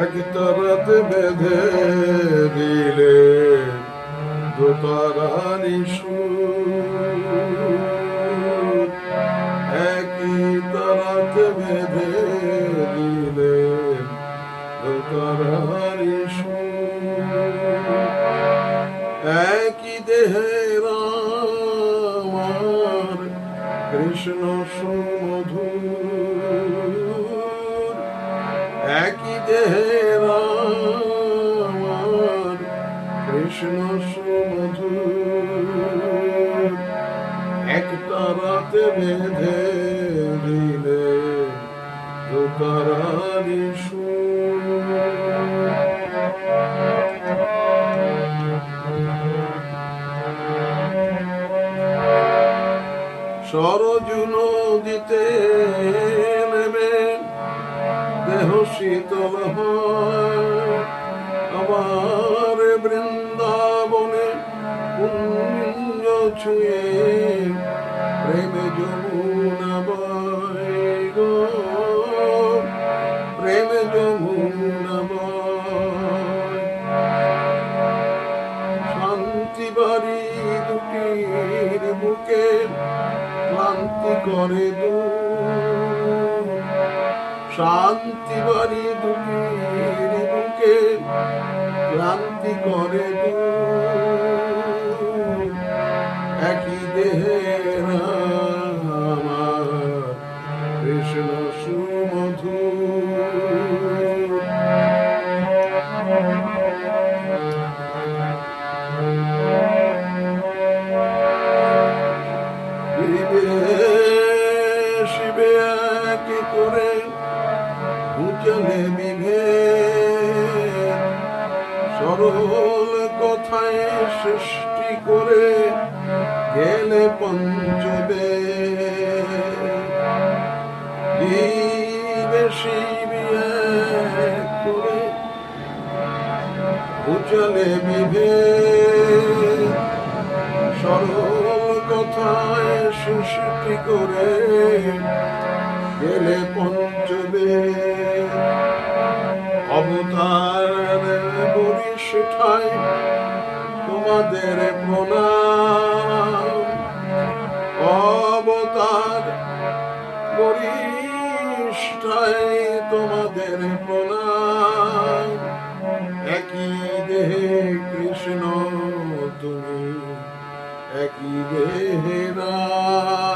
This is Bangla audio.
এক তারাতে বেঁধে দিলে দোতারানি সুর, একই তারাতে বেঁধে দিলে দোতারানি সুর, একই দেহের আমার কৃষ্ণ সুমধুর, একই দেহের আমার কৃষ্ণ সুমধুর, এক তারাতে বেঁধে দিলে দোতারানি সুর। সরজু নদীতে নেমে দেহ শীতল হয়, আমার বৃন্দাবনে কুঞ্জ ছুঁয়ে প্রেমে যমুনা বয় গো, প্রেমে যমুনা বয়। শান্তি বাড়ি দুটির বুকে ক্লান্তি করে দূর, শান্তি বাড়ি দুটির বুকে ক্লান্তি করে দূর, একই দেহের আমার কৃষ্ণ সুমধুর। শিবে কি করে বুঝলে বিভেদ, সরল কথায় সৃষ্টি করে গেলে পঞ্চবেদ। শিবে করে বুঝলে বিভেদ, সরল কথায় সৃষ্টি করে গেলে পঞ্চবেদ। অবতার বরিষ্ঠায় তোমাদের প্রণাম, অবতার বরিষ্ঠায় তোমাদের প্রণাম, একই দেহে কৃষ্ণ তুমি, একই দেহে রাম।